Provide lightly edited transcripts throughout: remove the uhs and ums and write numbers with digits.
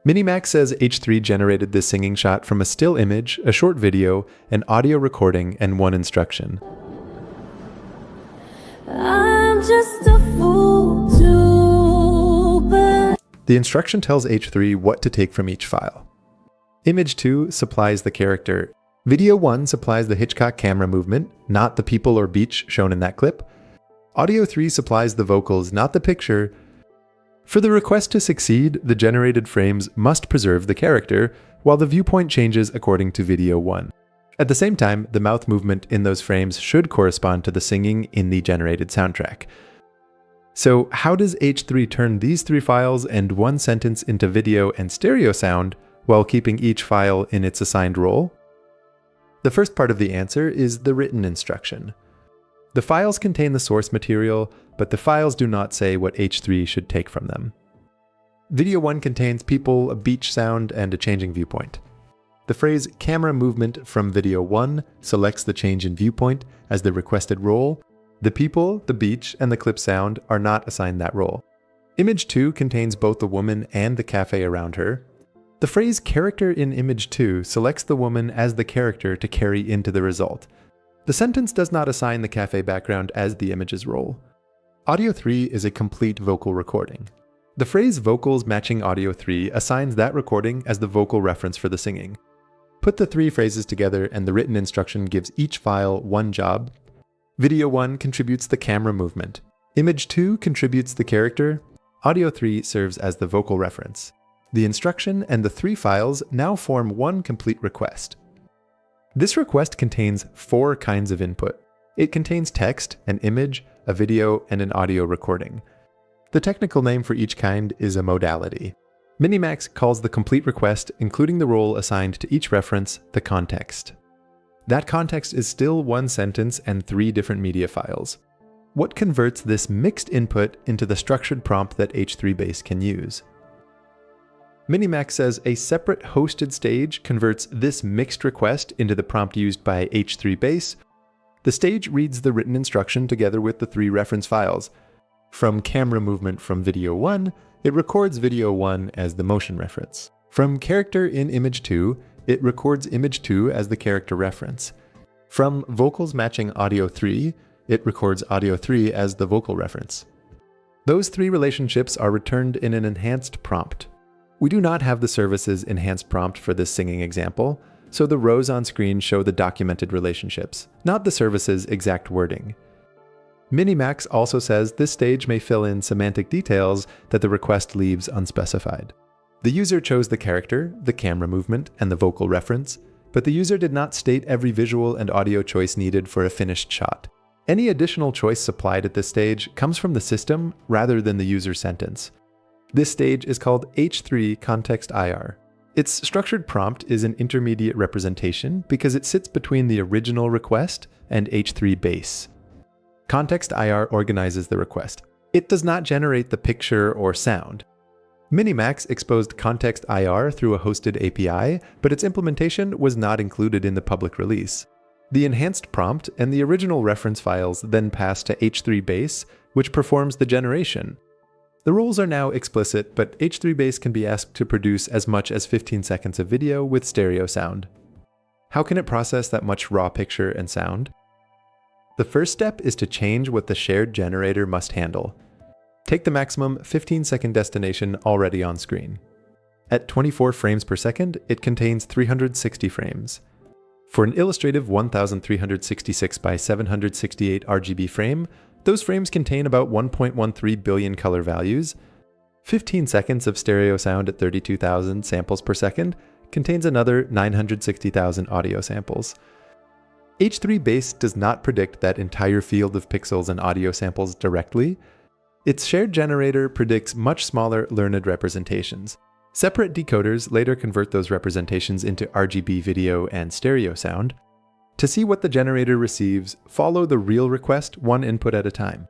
MiniMax says H3 generated this singing shot from a still image, a short video, an audio recording, and one instruction. I'm just a fool too, but The instruction tells H3 what to take from each file. Image 2 supplies the character. Video 1 supplies the Hitchcock camera movement, not the people or beach shown in that clip. Audio 3 supplies the vocals, not the picture. For the request to succeed, the generated frames must preserve the character, while the viewpoint changes according to video 1. At the same time, the mouth movement in those frames should correspond to the singing in the generated soundtrack. So how does H3 turn these 3 files and one sentence into video and stereo sound while keeping each file in its assigned role? The first part of the answer is the written instruction. The files contain the source material, but the files do not say what H3 should take from them. Video 1 contains people, a beach sound, and a changing viewpoint. The phrase camera movement from video 1 selects the change in viewpoint as the requested role. The people, the beach, and the clip sound are not assigned that role. Image 2 contains both the woman and the cafe around her. The phrase character in image 2 selects the woman as the character to carry into the result. The sentence does not assign the cafe background as the image's role. Audio 3 is a complete vocal recording. The phrase vocals matching audio 3 assigns that recording as the vocal reference for the singing. Put the 3 phrases together and the written instruction gives each file one job. Video 1 contributes the camera movement. Image 2 contributes the character. Audio 3 serves as the vocal reference. The instruction and the 3 files now form one complete request. This request contains 4 kinds of input. It contains text, an image, a video, and an audio recording. The technical name for each kind is a modality. MiniMax calls the complete request, including the role assigned to each reference, the context. That context is still one sentence and 3 different media files. What converts this mixed input into the structured prompt that H3 Base can use? MiniMax says a separate hosted stage converts this mixed request into the prompt used by H3 Base. The stage reads the written instruction together with the 3 reference files. From camera movement from video 1, it records video 1 as the motion reference. From character in image 2, it records image 2 as the character reference. From vocals matching audio 3, it records audio 3 as the vocal reference. Those 3 relationships are returned in an enhanced prompt. We do not have the service's enhanced prompt for this singing example, so the rows on screen show the documented relationships, not the service's exact wording. MiniMax also says this stage may fill in semantic details that the request leaves unspecified. The user chose the character, the camera movement, and the vocal reference, but the user did not state every visual and audio choice needed for a finished shot. Any additional choice supplied at this stage comes from the system rather than the user sentence. This stage is called H3 Context IR. Its structured prompt is an intermediate representation because it sits between the original request and H3 Base. Context IR organizes the request. It does not generate the picture or sound. MiniMax exposed Context IR through a hosted API, but its implementation was not included in the public release. The enhanced prompt and the original reference files then pass to H3 Base, which performs the generation. The roles are now explicit, but H3 Base can be asked to produce as much as 15 seconds of video with stereo sound. How can it process that much raw picture and sound? The first step is to change what the shared generator must handle. Take the maximum 15-second destination already on screen. At 24 frames per second, it contains 360 frames. For an illustrative 1366 by 768 RGB frame, those frames contain about 1.13 billion color values. 15 seconds of stereo sound at 32,000 samples per second contains another 960,000 audio samples. H3 Base does not predict that entire field of pixels and audio samples directly. Its shared generator predicts much smaller learned representations. Separate decoders later convert those representations into RGB video and stereo sound. To see what the generator receives, follow the real request one input at a time.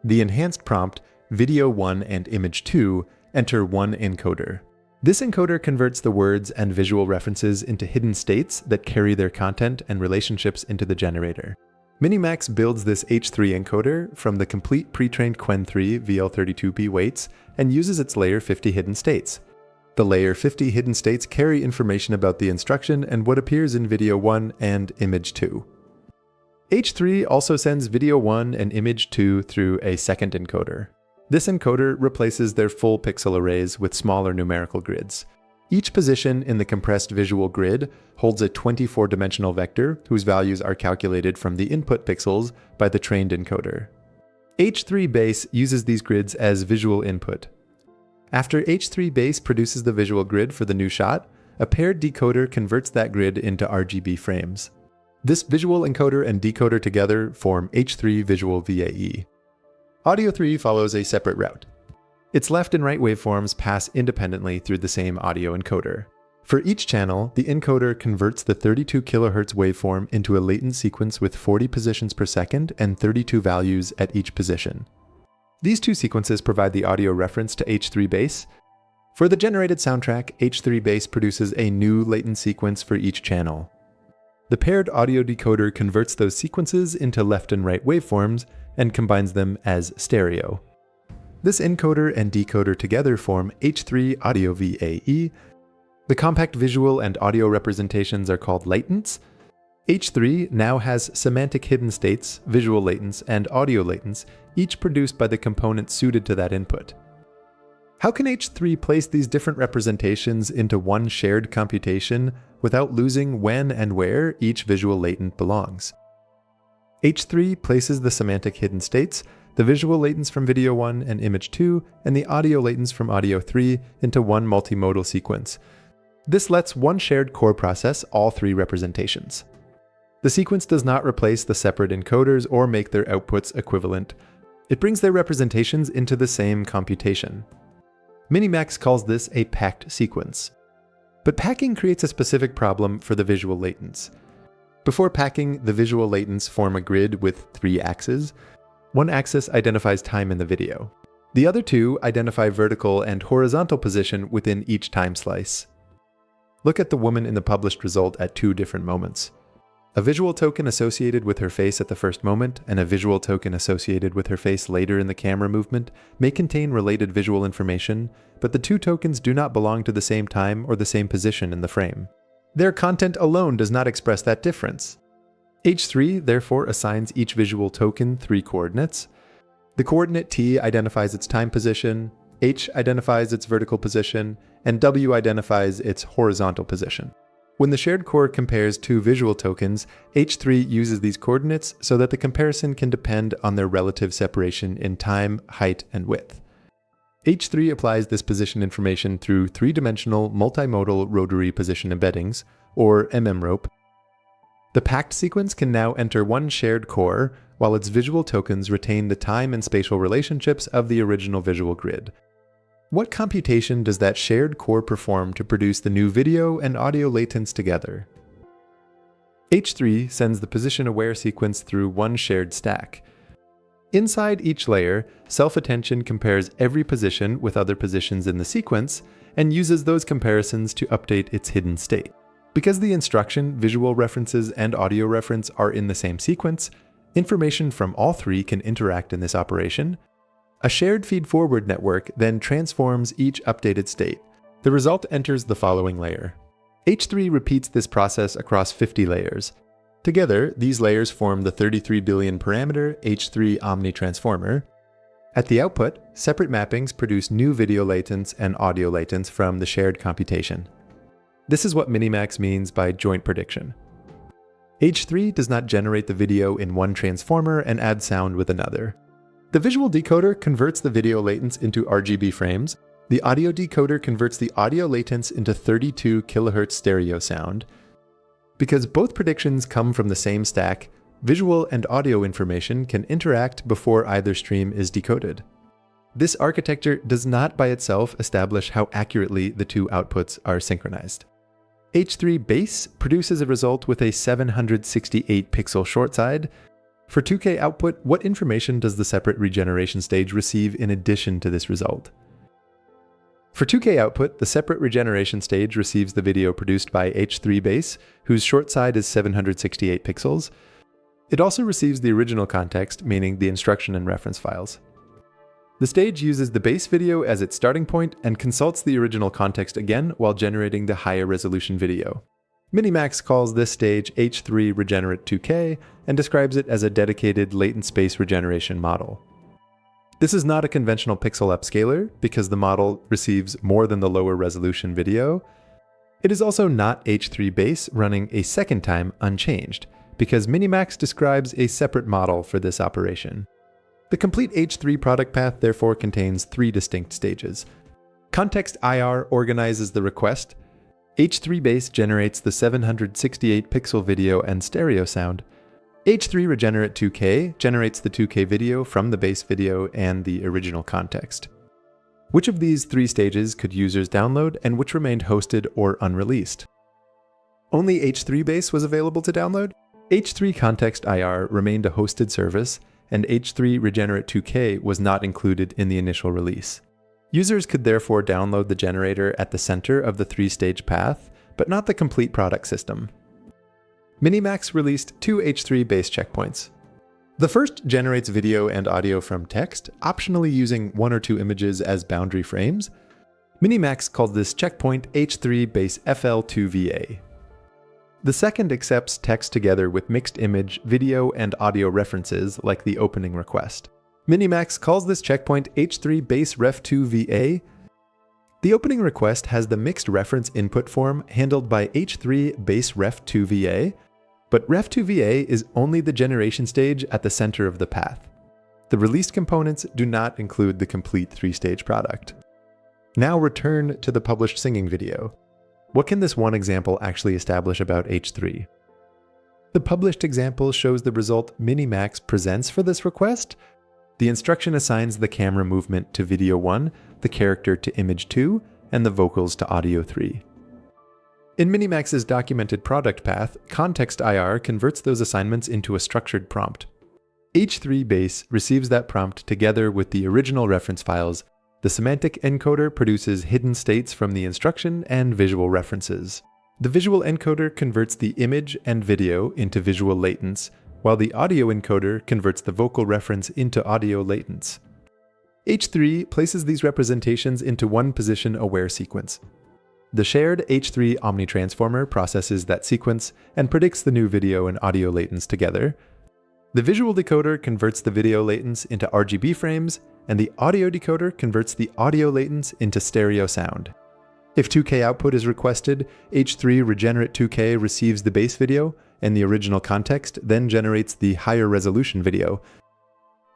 The enhanced prompt, video 1 and image 2, enter one encoder. This encoder converts the words and visual references into hidden states that carry their content and relationships into the generator. MiniMax builds this H3 encoder from the complete pre-trained Qwen3 VL32B weights and uses its layer 50 hidden states. The layer 50 hidden states carry information about the instruction and what appears in video 1 and image 2. H3 also sends video 1 and image 2 through a second encoder. This encoder replaces their full pixel arrays with smaller numerical grids. Each position in the compressed visual grid holds a 24-dimensional vector whose values are calculated from the input pixels by the trained encoder. H3 base uses these grids as visual input. After H3 base produces the visual grid for the new shot, a paired decoder converts that grid into RGB frames. This visual encoder and decoder together form H3 visual VAE. Audio 3 follows a separate route. Its left and right waveforms pass independently through the same audio encoder. For each channel, the encoder converts the 32 kHz waveform into a latent sequence with 40 positions per second and 32 values at each position. These two sequences provide the audio reference to H3 base. For the generated soundtrack, H3 base produces a new latent sequence for each channel. The paired audio decoder converts those sequences into left and right waveforms and combines them as stereo. This encoder and decoder together form H3 audio VAE. The compact visual and audio representations are called latents. H3 now has semantic hidden states, visual latents, and audio latents, each produced by the component suited to that input. How can H3 place these different representations into one shared computation without losing when and where each visual latent belongs? H3 places the semantic hidden states, the visual latents from video 1 and image 2, and the audio latents from audio 3 into one multimodal sequence. This lets one shared core process all three representations. The sequence does not replace the separate encoders or make their outputs equivalent. It brings their representations into the same computation. MiniMax calls this a packed sequence. But packing creates a specific problem for the visual latents. Before packing, the visual latents form a grid with 3 axes. One axis identifies time in the video. The other 2 identify vertical and horizontal position within each time slice. Look at the woman in the published result at 2 different moments. A visual token associated with her face at the first moment and a visual token associated with her face later in the camera movement may contain related visual information, but the 2 tokens do not belong to the same time or the same position in the frame. Their content alone does not express that difference. H3 therefore assigns each visual token 3 coordinates. The coordinate T identifies its time position, H identifies its vertical position, and W identifies its horizontal position. When the shared core compares 2 visual tokens, H3 uses these coordinates so that the comparison can depend on their relative separation in time, height, and width. H3 applies this position information through 3-dimensional multimodal rotary position embeddings, or MMROPE. The packed sequence can now enter one shared core, while its visual tokens retain the time and spatial relationships of the original visual grid. What computation does that shared core perform to produce the new video and audio latents together? H3 sends the position-aware sequence through one shared stack. Inside each layer, self-attention compares every position with other positions in the sequence and uses those comparisons to update its hidden state. Because the instruction, visual references, and audio reference are in the same sequence, information from all 3 can interact in this operation. A shared feed-forward network then transforms each updated state. The result enters the following layer. H3 repeats this process across 50 layers. Together, these layers form the 33 billion parameter H3 Omni Transformer. At the output, separate mappings produce new video latents and audio latents from the shared computation. This is what MiniMax means by joint prediction. H3 does not generate the video in one transformer and add sound with another. The visual decoder converts the video latents into RGB frames. The audio decoder converts the audio latents into 32 kHz stereo sound. Because both predictions come from the same stack, visual and audio information can interact before either stream is decoded. This architecture does not by itself establish how accurately the 2 outputs are synchronized. H3 base produces a result with a 768 pixel short side. For 2K output, what information does the separate regeneration stage receive in addition to this result? For 2K output, the separate regeneration stage receives the video produced by H3 base, whose short side is 768 pixels. It also receives the original context, meaning the instruction and reference files. The stage uses the base video as its starting point and consults the original context again while generating the higher resolution video. MiniMax calls this stage H3 Regenerate 2K and describes it as a dedicated latent space regeneration model. This is not a conventional pixel upscaler because the model receives more than the lower resolution video. It is also not H3 base running a second time unchanged because MiniMax describes a separate model for this operation. The complete H3 product path therefore contains 3 distinct stages. Context IR organizes the request. H3 base generates the 768 pixel video and stereo sound. H3 Regenerate 2K generates the 2K video from the base video and the original context. Which of these 3 stages could users download and which remained hosted or unreleased? Only H3 base was available to download. H3 Context IR remained a hosted service, and H3 Regenerate 2K was not included in the initial release. Users could therefore download the generator at the center of the 3-stage path, but not the complete product system. MiniMax released 2 H3 base checkpoints. The first generates video and audio from text, optionally using 1 or 2 images as boundary frames. MiniMax called this checkpoint H3 base FL2VA. The second accepts text together with mixed image, video, and audio references like the opening request. MiniMax calls this checkpoint H3 base Ref2VA. The opening request has the mixed reference input form handled by H3 base Ref2VA, but Ref2VA is only the generation stage at the center of the path. The released components do not include the complete 3-stage product. Now return to the published singing video. What can this one example actually establish about H3? The published example shows the result MiniMax presents for this request. The instruction assigns the camera movement to video 1, the character to image 2, and the vocals to audio 3. In MiniMax's documented product path, Context IR converts those assignments into a structured prompt. H3 base receives that prompt together with the original reference files. The semantic encoder produces hidden states from the instruction and visual references. The visual encoder converts the image and video into visual latents, while the audio encoder converts the vocal reference into audio latents. H3 places these representations into one position-aware sequence. The shared H3 omnitransformer processes that sequence and predicts the new video and audio latents together. The visual decoder converts the video latents into RGB frames, and the audio decoder converts the audio latents into stereo sound. If 2K output is requested, H3 Regenerate 2K receives the base video, and the original context then generates the higher resolution video.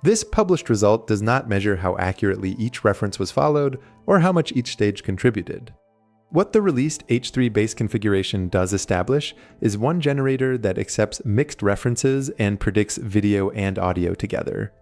This published result does not measure how accurately each reference was followed or how much each stage contributed. What the released H3 base configuration does establish is one generator that accepts mixed references and predicts video and audio together.